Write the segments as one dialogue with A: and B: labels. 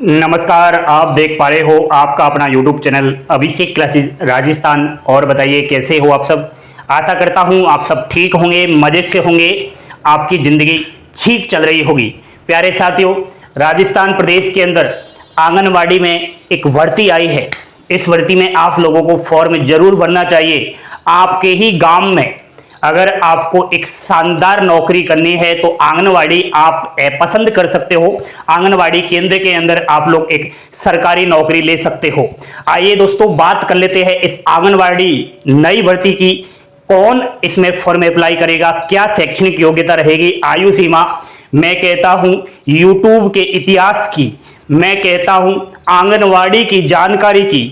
A: नमस्कार, आप देख पा रहे हो आपका अपना YouTube चैनल अभिषेक क्लासेस राजस्थान। और बताइए कैसे हो आप सब। आशा करता हूँ आप सब ठीक होंगे, मज़े से होंगे, आपकी ज़िंदगी ठीक चल रही होगी। प्यारे साथियों, राजस्थान प्रदेश के अंदर आंगनवाड़ी में एक भर्ती आई है। इस भर्ती में आप लोगों को फॉर्म जरूर भरना चाहिए। आपके ही गांव में अगर आपको एक शानदार नौकरी करनी है तो आंगनवाड़ी आप पसंद कर सकते हो। आंगनवाड़ी केंद्र के अंदर आप लोग एक सरकारी नौकरी ले सकते हो। आइए दोस्तों, बात कर लेते हैं इस आंगनवाड़ी नई भर्ती की। कौन इसमें फॉर्म अप्लाई करेगा, क्या शैक्षणिक योग्यता रहेगी, आयु सीमा, मैं कहता हूं यूट्यूब के इतिहास की, मैं कहता हूं आंगनवाड़ी की जानकारी की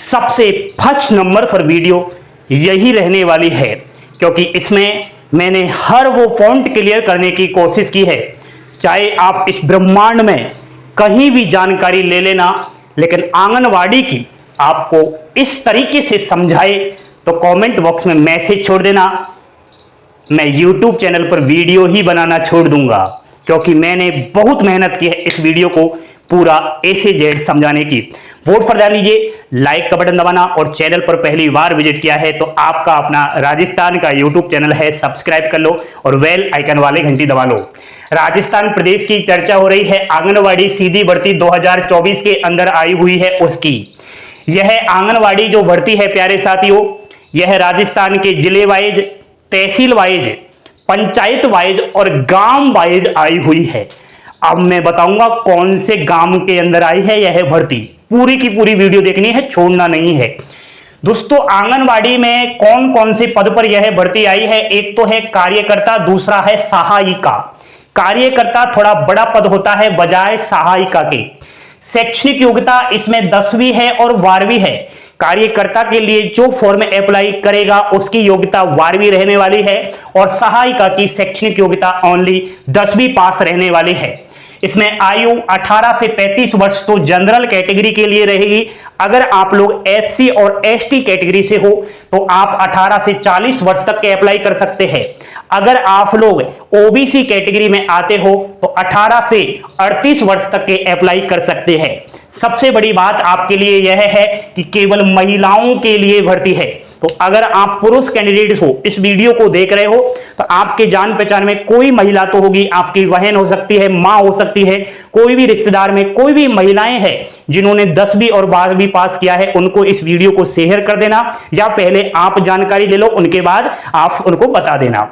A: सबसे फर्स्ट नंबर पर वीडियो यही रहने वाली है, क्योंकि इसमें मैंने हर वो पॉइंट क्लियर करने की कोशिश की है। चाहे आप इस ब्रह्मांड में कहीं भी जानकारी ले लेना, लेकिन आंगनवाड़ी की आपको इस तरीके से समझाए तो कमेंट बॉक्स में मैसेज छोड़ देना। मैं YouTube चैनल पर वीडियो ही बनाना छोड़ दूंगा, क्योंकि मैंने बहुत मेहनत की है इस वीडियो को पूरा A से Z समझाने की। वोट पर डाल लीजिए, लाइक का बटन दबाना, और चैनल पर पहली बार विजिट किया है तो आपका अपना राजस्थान का YouTube चैनल है, सब्सक्राइब कर लो और बेल आइकन वाले घंटी दबा लो। राजस्थान प्रदेश की चर्चा हो रही है, आंगनवाड़ी सीधी भर्ती 2024 के अंदर आई हुई है उसकी। यह आंगनवाड़ी जो भर्ती है प्यारे साथियों, यह राजस्थान के जिले वाइज, तहसील वाइज, पंचायत वाइज और गांव वाइज आई हुई है। अब मैं बताऊंगा कौन से गांव के अंदर आई है यह भर्ती। पूरी की पूरी वीडियो देखनी है, छोड़ना नहीं है दोस्तों। आंगनवाड़ी में कौन कौन से पद पर यह भर्ती आई है? एक तो है कार्यकर्ता, दूसरा है सहायिका। कार्यकर्ता थोड़ा बड़ा पद होता है बजाय सहायिका के। शैक्षणिक योग्यता इसमें 10वीं है और 12वीं है। कार्यकर्ता के लिए जो फॉर्म अप्लाई करेगा उसकी योग्यता 12वीं रहने वाली है, और सहायिका की शैक्षणिक योग्यता ओनली 10वीं पास रहने वाली है। इसमें आयु 18 से 35 वर्ष तो जनरल कैटेगरी के लिए रहेगी। अगर आप लोग SC और ST कैटेगरी से हो तो आप 18 से 40 वर्ष तक के अप्लाई कर सकते हैं। अगर आप लोग OBC कैटेगरी में आते हो तो 18 से 38 वर्ष तक के अप्लाई कर सकते हैं। सबसे बड़ी बात आपके लिए यह है कि केवल महिलाओं के लिए भर्ती है। तो अगर आप पुरुष कैंडिडेट हो, इस वीडियो को देख रहे हो, तो आपके जान पहचान में कोई महिला तो होगी, आपकी बहन हो सकती है, माँ हो सकती है, कोई भी रिश्तेदार में कोई भी महिलाएं हैं जिन्होंने 10वीं और 12वीं पास किया है, उनको इस वीडियो को शेयर कर देना, या पहले आप जानकारी ले लो, उनके बाद आप उनको बता देना।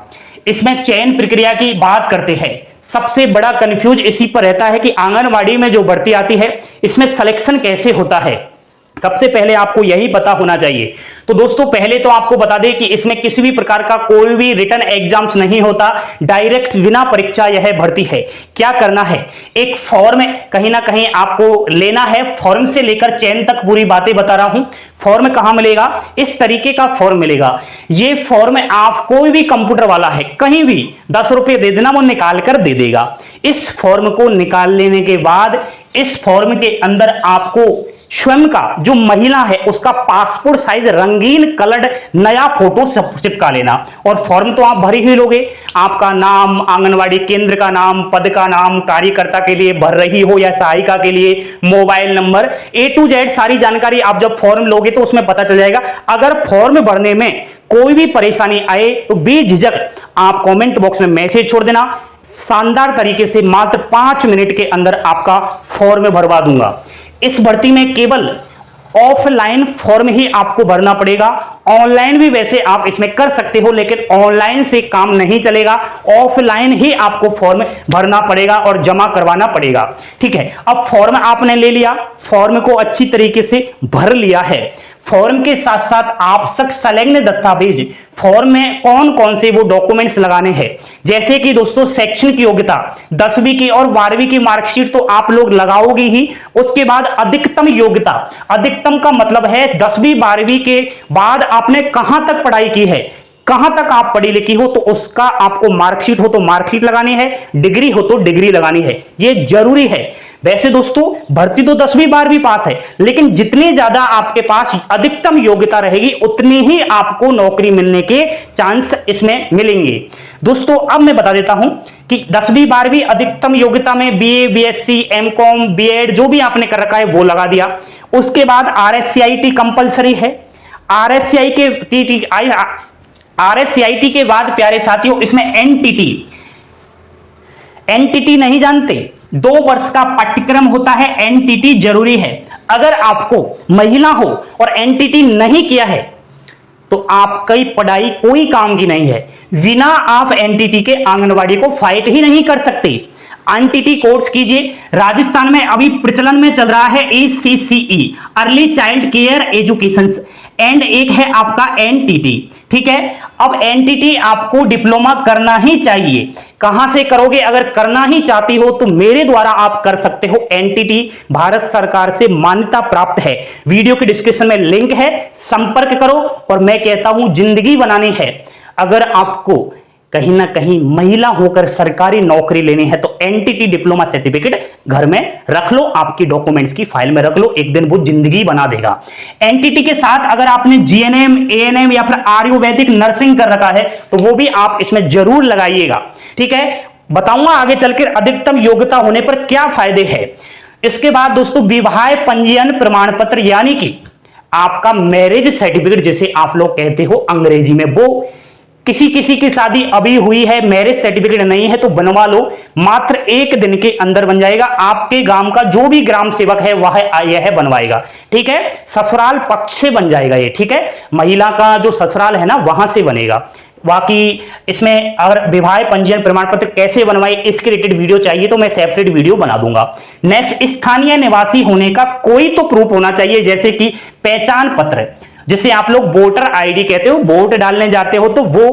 A: इसमें चयन प्रक्रिया की बात करते हैं। सबसे बड़ा कंफ्यूज इसी पर रहता है कि आंगनवाड़ी में जो भर्ती आती है इसमें सिलेक्शन कैसे होता है। सबसे पहले आपको यही पता होना चाहिए। तो दोस्तों, पहले तो आपको बता दें कि इसमें किसी भी प्रकार का कोई भी रिटन एग्जाम्स नहीं होता, डायरेक्ट बिना परीक्षा यह भर्ती है। क्या करना है, एक फॉर्म कहीं ना कहीं आपको लेना है। फॉर्म से लेकर चयन तक पूरी बातें बता रहा हूं। फॉर्म कहां मिलेगा? इस तरीके का फॉर्म मिलेगा। ये फॉर्म आप कोई भी कंप्यूटर वाला है, कहीं भी 10 रुपए दे देना, वो निकाल कर दे देगा। इस फॉर्म को निकाल लेने के बाद इस फॉर्म के अंदर आपको स्वयं का जो महिला है उसका पासपोर्ट साइज रंगीन कलर्ड नया फोटो चिपका लेना, और फॉर्म तो आप भर ही लोगे। आपका नाम, आंगनवाड़ी केंद्र का नाम, पद का नाम, कार्यकर्ता के लिए भर रही हो या सहायिका के लिए, mobile number, A to Z सारी जानकारी आप जब फॉर्म लोगे तो उसमें पता चल जाएगा। अगर फॉर्म भरने में कोई भी परेशानी आए तो बेझिझक आप कमेंट बॉक्स में मैसेज छोड़ देना। शानदार तरीके से मात्र 5 मिनट के अंदर आपका फॉर्म भरवा दूंगा। इस भर्ती में केवल ऑफलाइन फॉर्म ही आपको भरना पड़ेगा। ऑनलाइन भी वैसे आप इसमें कर सकते हो, लेकिन ऑनलाइन से काम नहीं चलेगा। ऑफलाइन ही आपको फॉर्म भरना पड़ेगा और जमा करवाना पड़ेगा। ठीक है, अब फॉर्म आपने ले लिया, फॉर्म को अच्छी तरीके से भर लिया है। फॉर्म के साथ साथ आवश्यक संलग्न दस्तावेज, फॉर्म में कौन कौन से वो डॉक्यूमेंट्स लगाने हैं, जैसे कि दोस्तों शैक्षणिक योग्यता 10वीं की और 12वीं की मार्कशीट तो आप लोग लगाओगे ही। उसके बाद अधिकतम योग्यता, अधिकतम का मतलब है 10वीं 12वीं के बाद आपने कहां तक पढ़ाई की है, कहां तक आप पढ़ी लिखी हो, तो उसका आपको मार्कशीट हो तो मार्कशीट लगानी है, डिग्री हो तो डिग्री लगानी है, ये जरूरी है। वैसे दोस्तों भर्ती तो 10वीं 12वीं पास है, लेकिन जितनी ज्यादा आपके पास अधिकतम योग्यता रहेगी उतनी ही आपको नौकरी मिलने के चांस इसमें मिलेंगे। दोस्तों अब मैं बता देता हूं कि 10वीं 12वीं अधिकतम योग्यता में बीए, बीएससी, एमकॉम, बीएड जो भी आपने कर रखा है वो लगा दिया। उसके बाद आरएससीआईटी कंपलसरी है। आरएससीआईटी के बाद प्यारे साथियों इसमें एनटीटी नहीं जानते, 2 वर्ष का पाठ्यक्रम होता है, एनटीटी जरूरी है। अगर आपको महिला हो और एनटीटी नहीं किया है तो आपकी पढ़ाई कोई काम की नहीं है। बिना आप एनटीटी के आंगनवाड़ी को फाइट ही नहीं कर सकते। एनटीटी कोर्स कीजिए। राजस्थान में अभी प्रचलन में चल रहा है ACCE, early child care education, and एक है आपका एनटीटी। ठीक है, अब एनटीटी आपको डिप्लोमा करना ही चाहिए। कहां से करोगे? अगर करना ही चाहती हो तो मेरे द्वारा आप कर सकते हो। एनटीटी भारत सरकार से मान्यता प्राप्त है। वीडियो के डिस्क्रिप्शन में लिंक है, संपर्क करो। और मैं कहता हूं जिंदगी बनानी है, अगर आपको कहीं ना कहीं महिला होकर सरकारी नौकरी लेनी है तो एनटीटी डिप्लोमा सर्टिफिकेट घर में रख लो, आपकी डॉक्यूमेंट्स की फाइल में रख लो, एक दिन वो जिंदगी बना देगा। एनटीटी के साथ अगर आपने जीएनएम, एएनएम या फिर आयुर्वेदिक नर्सिंग कर रखा है तो वो भी आप इसमें जरूर लगाइएगा। ठीक है, बताऊंगा आगे चलकर अधिकतम योग्यता होने पर क्या फायदे हैं। इसके बाद दोस्तों विवाह पंजीयन प्रमाण पत्र, यानी कि आपका मैरिज सर्टिफिकेट जिसे आप लोग कहते हो अंग्रेजी में, वो किसी की शादी अभी हुई है, मैरिज सर्टिफिकेट नहीं है तो बनवा लो, मात्र 1 दिन के अंदर बन जाएगा। आपके गांव का जो भी ग्राम सेवक है वह यह बनवाएगा। ठीक है, ससुराल पक्ष से बन जाएगा ये। ठीक है, महिला का जो ससुराल है ना वहां से बनेगा। बाकी इसमें अगर विवाह पंजीयन प्रमाण पत्र कैसे बनवाए इसके रिलेटेड वीडियो चाहिए तो मैं सेपरेट वीडियो बना दूंगा। नेक्स्ट, स्थानीय निवासी होने का कोई तो प्रूफ होना चाहिए, जैसे कि पहचान पत्र, जिसे आप लोग वोटर आईडी कहते हो। वोट डालने जाते हो तो वो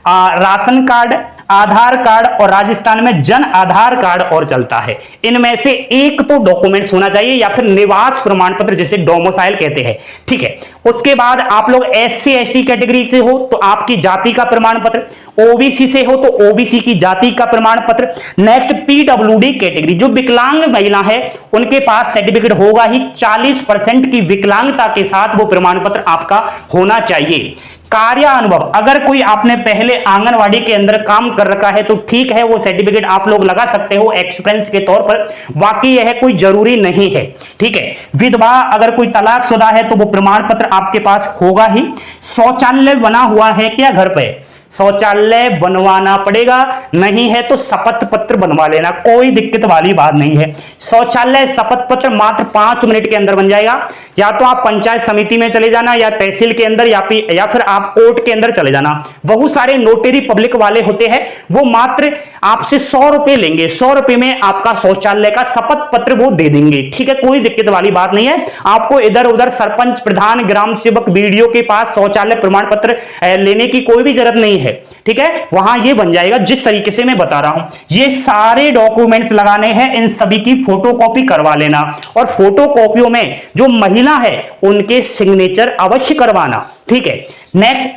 A: राशन कार्ड, आधार कार्ड और राजस्थान में जन आधार कार्ड और चलता है, इनमें से एक तो डॉक्यूमेंट्स होना चाहिए, या फिर निवास प्रमाण पत्र जिसे डोमिसाइल कहते हैं। ठीक है, उसके बाद आप लोग SC ST कैटेगरी से हो तो आपकी जाति का प्रमाण पत्र, OBC से हो तो OBC की जाति का प्रमाण पत्र। नेक्स्ट, PWD कैटेगरी, जो विकलांग महिला है उनके पास सर्टिफिकेट होगा ही, 40% की विकलांगता के साथ वो प्रमाण पत्र आपका होना चाहिए। कार्य अनुभव, अगर कोई आपने पहले आंगनवाड़ी के अंदर काम कर रखा है तो ठीक है, वो सर्टिफिकेट आप लोग लगा सकते हो एक्सपीरियंस के तौर पर, बाकी यह कोई जरूरी नहीं है। ठीक है, विधवा, अगर कोई तलाकशुदा है तो वो प्रमाण पत्र आपके पास होगा ही। शौचालय बना हुआ है क्या घर पे? शौचालय बनवाना पड़ेगा, नहीं है तो शपथ पत्र बनवा लेना, कोई दिक्कत वाली बात नहीं है। शौचालय शपथ पत्र मात्र 5 मिनट के अंदर बन जाएगा। या तो आप पंचायत समिति में चले जाना, या तहसील के अंदर, या फिर आप कोर्ट के अंदर चले जाना। बहुत सारे नोटरी पब्लिक वाले होते हैं, वो मात्र आपसे 100 रुपए लेंगे, 100 रुपए में आपका शौचालय का शपथ पत्र वो दे देंगे। ठीक है, कोई दिक्कत वाली बात नहीं है। आपको इधर उधर सरपंच, प्रधान, ग्राम सेवक वीडियो के पास शौचालय प्रमाण पत्र लेने की कोई भी जरूरत नहीं है। ठीक है, वहां ये बन जाएगा जिस तरीके से मैं बता रहा हूं। ये सारे डॉक्यूमेंट्स लगाने हैं, इन सभी की फोटोकॉपी करवा लेना, और फोटोकॉपियों में जो महिला है उनके सिग्नेचर अवश्य करवाना। ठीक है, नेक्स्ट,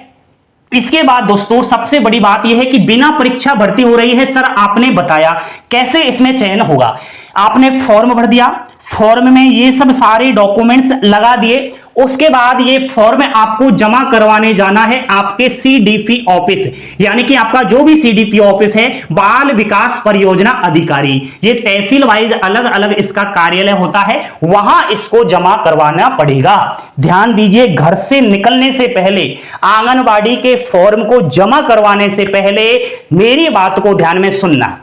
A: इसके बाद दोस्तों सबसे बड़ी बात यह है कि बिना परीक्षा भर्ती हो रही है। सर आपने बताया कैसे इसमें चयन होगा? आपने फॉर्म भर दिया, फॉर्म में ये सब सारे डॉक्यूमेंट्स लगा दिए, उसके बाद ये फॉर्म आपको जमा करवाने जाना है आपके CDP ऑफिस, यानी कि आपका जो भी CDP ऑफिस है, बाल विकास परियोजना अधिकारी, ये तहसील वाइज अलग अलग इसका कार्यालय होता है, वहां इसको जमा करवाना पड़ेगा। ध्यान दीजिए, घर से निकलने से पहले, आंगनबाड़ी के फॉर्म को जमा करवाने से पहले मेरी बात को ध्यान में सुनना।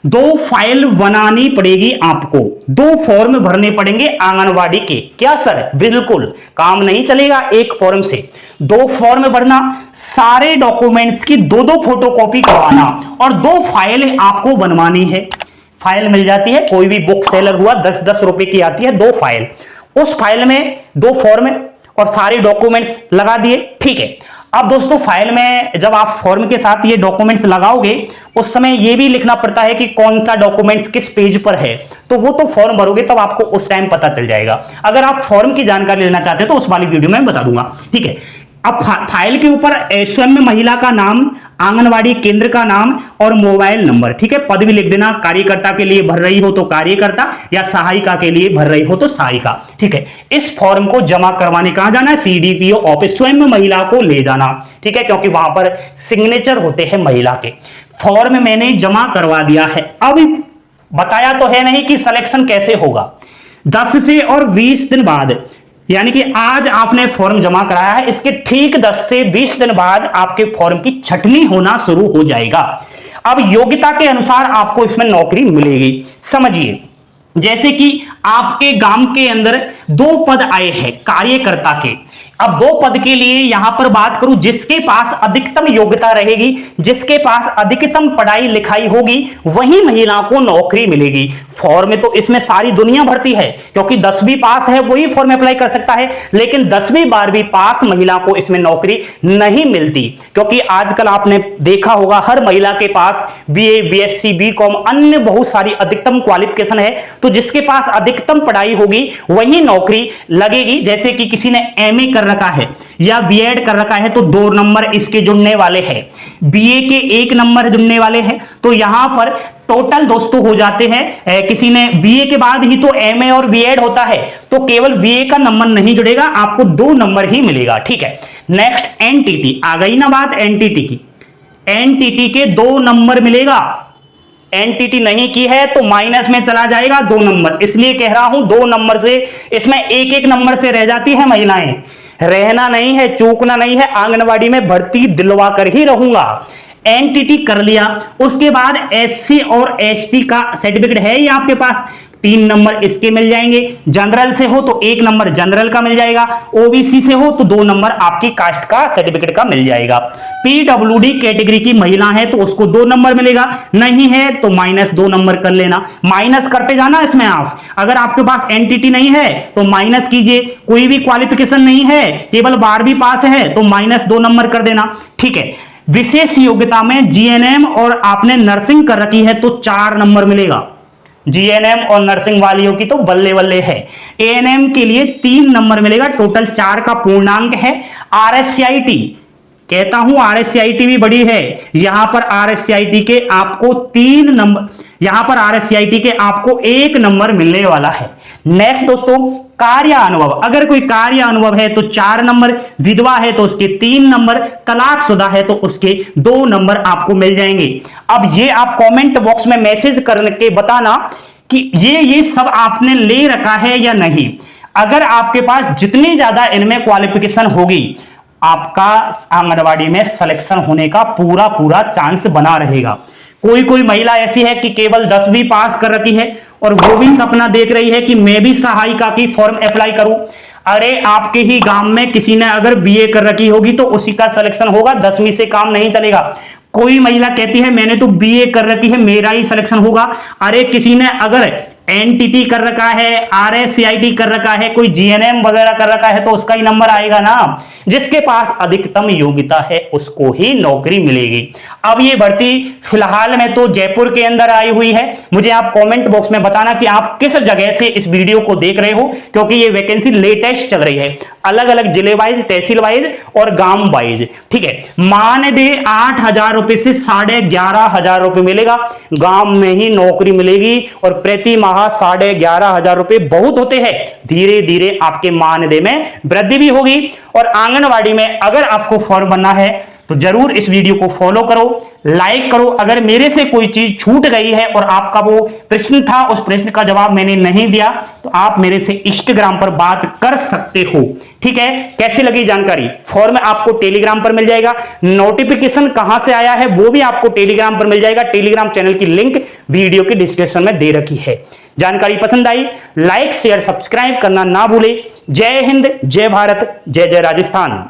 A: 2 फाइल बनानी पड़ेगी आपको, 2 फॉर्म भरने पड़ेंगे आंगनवाड़ी के। क्या सर? बिल्कुल, काम नहीं चलेगा एक फॉर्म से, 2 फॉर्म भरना, सारे डॉक्यूमेंट्स की 2-2 फोटोकॉपी करवाना, और 2 फाइल आपको बनवानी है। फाइल मिल जाती है, कोई भी बुक सेलर हुआ 10-10 रुपए की आती है, 2 फाइल, उस फाइल में 2 फॉर्म और सारे डॉक्यूमेंट्स लगा दिए। ठीक है, अब दोस्तों फाइल में जब आप फॉर्म के साथ ये डॉक्यूमेंट्स लगाओगे उस समय ये भी लिखना पड़ता है कि कौन सा डॉक्यूमेंट्स किस पेज पर है, तो वो तो फॉर्म भरोगे तब आपको उस टाइम पता चल जाएगा। अगर आप फॉर्म की जानकारी लेना चाहते हो तो उस वाली वीडियो में बता दूंगा। ठीक है, अब फाइल के ऊपर स्वयं महिला का नाम, आंगनवाड़ी केंद्र का नाम और मोबाइल नंबर, ठीक है। पद भी लिख देना, कार्यकर्ता के लिए भर रही हो तो कार्यकर्ता, या सहायिका के लिए भर रही हो तो सहायिका, ठीक है। इस फॉर्म को जमा करवाने कहां जाना है? CDPO ऑफिस, स्वयं महिला को ले जाना, ठीक है, क्योंकि वहां पर सिग्नेचर होते हैं महिला के। फॉर्म मैंने जमा करवा दिया है। अब बताया तो है नहीं कि सिलेक्शन कैसे होगा। 10 से और 20 दिन बाद, यानी कि आज आपने फॉर्म जमा कराया है, इसके ठीक 10 से 20 दिन बाद आपके फॉर्म की छटनी होना शुरू हो जाएगा। अब योग्यता के अनुसार आपको इसमें नौकरी मिलेगी। समझिए, जैसे कि आपके गांव के अंदर 2 पद आए हैं कार्यकर्ता के। अब 2 पद के लिए यहां पर बात करूं, जिसके पास अधिकतम योग्यता रहेगी, जिसके पास अधिकतम पढ़ाई लिखाई होगी, वही महिला को नौकरी मिलेगी। फॉर्म में तो इसमें सारी दुनिया भरती है, क्योंकि 10वीं पास है वही फॉर्म अप्लाई कर सकता है, लेकिन 10वीं 12वीं पास महिला को इसमें नौकरी नहीं मिलती, क्योंकि आजकल आपने देखा होगा हर महिला के पास BA, BSc, BCom अन्य बहुत सारी अधिकतम क्वालिफिकेशन है। तो जिसके पास अधिकतम पढ़ाई होगी वही नौकरी लगेगी। जैसे कि किसी ने MA कर रखा है या B.Ed कर रखा है तो 2 नंबर इसके जुड़ने वाले हैं, BA के 1 नंबर जुड़ने वाले हैं। तो यहां पर टोटल दोस्तों हो जाते हैं, किसी ने BA के बाद ही तो MA और B.Ed होता है, तो केवल BA का नंबर नहीं जुड़ेगा, आपको 2 नंबर ही मिलेगा, ठीक है। नेक्स्ट NTT आ गई ना बात, NTT की। NTT के 2 नंबर मिलेगा। NTT नहीं की है तो माइनस में चला जाएगा 2 नंबर, इसलिए कह रहा हूं 2 नंबर से, इसमें 1-1 नंबर से रह जाती है महिलाएं। रहना नहीं है, चूकना नहीं है, आंगनवाड़ी में भर्ती दिलवा कर ही रहूंगा। NTT कर लिया, उसके बाद SC और ST का सर्टिफिकेट है ये आपके पास, 3 नंबर इसके मिल जाएंगे। जनरल से हो तो 1 नंबर जनरल का मिल जाएगा, OBC से हो तो 2 नंबर आपकी कास्ट का सर्टिफिकेट का मिल जाएगा। PWD कैटेगरी की महिला है तो उसको 2 नंबर मिलेगा, नहीं है तो -2 नंबर कर लेना, माइनस करते जाना इसमें आप। अगर आपके पास NTT नहीं है तो माइनस कीजिए, कोई भी क्वालिफिकेशन नहीं है, केवल 12वीं पास है तो -2 नंबर कर देना, ठीक है। विशेष योग्यता में GNM और आपने नर्सिंग कर रखी है तो 4 नंबर मिलेगा। GNM और नर्सिंग वालियों की तो बल्ले बल्ले है। ANM के लिए 3 नंबर मिलेगा, टोटल 4 का पूर्णांक है। RSCIT कहता हूं, RSCIT भी बड़ी है, यहां पर RSCIT के आपको 3 नंबर, यहां पर RSCIT के आपको 1 नंबर मिलने वाला है। नेक्स्ट दोस्तों, कार्य अनुभव, अगर कोई कार्य अनुभव है तो 4 नंबर, विधवा है तो उसके 3 नंबर, तलाकशुदा है तो उसके 2 नंबर आपको मिल जाएंगे। अब ये आप कमेंट बॉक्स में मैसेज करके बताना कि ये सब आपने ले रखा है या नहीं। अगर आपके पास जितनी ज्यादा इनमें क्वालिफिकेशन होगी, आपका आंगनवाड़ी में सिलेक्शन होने का पूरा चांस बना रहेगा। कोई महिला ऐसी है कि केवल 10वीं पास कर रखी है और वो भी सपना देख रही है कि मैं भी सहायिका की फॉर्म अप्लाई करूं। अरे आपके ही गांव में किसी ने अगर BA कर रखी होगी तो उसी का सिलेक्शन होगा, 10वीं से काम नहीं चलेगा। कोई महिला कहती है मैंने तो BA कर रखी है, मेरा ही सिलेक्शन होगा। अरे किसी ने अगर NTT कर रखा है, RSCIT कर रखा है, कोई GNM वगैरह कर रखा है तो उसका ही नंबर आएगा ना। जिसके पास अधिकतम योग्यता है उसको ही नौकरी मिलेगी। अब ये भर्ती फिलहाल में तो जयपुर के अंदर आई हुई है। मुझे आप कमेंट बॉक्स में बताना कि आप किस जगह से इस वीडियो को देख रहे हो, क्योंकि ये वैकेंसी लेटेस्ट चल रही है, अलग अलग जिले वाइज, तहसील वाइज और गांव वाइज, ठीक है। मानदेय 8,000 रुपए से 11,500 रुपए मिलेगा, गांव में ही नौकरी मिलेगी और प्रति माह 11,500 रुपए बहुत होते हैं। धीरे धीरे आपके मानदेय में वृद्धि भी होगी। और आंगनवाड़ी में अगर आपको फॉर्म बनना है तो जरूर इस वीडियो को फॉलो करो, लाइक करो। अगर मेरे से कोई चीज छूट गई है और आपका वो प्रश्न था, उस प्रश्न का जवाब मैंने नहीं दिया, तो आप मेरे से इंस्टाग्राम पर बात कर सकते हो, ठीक है। कैसी लगी जानकारी? फॉर्म आपको टेलीग्राम पर मिल जाएगा, नोटिफिकेशन कहां से आया है वो भी आपको टेलीग्राम पर मिल जाएगा। टेलीग्राम चैनल की लिंक वीडियो के डिस्क्रिप्शन में दे रखी है। जानकारी पसंद आई, लाइक शेयर सब्सक्राइब करना ना भूले। जय हिंद, जय भारत, जय जय राजस्थान।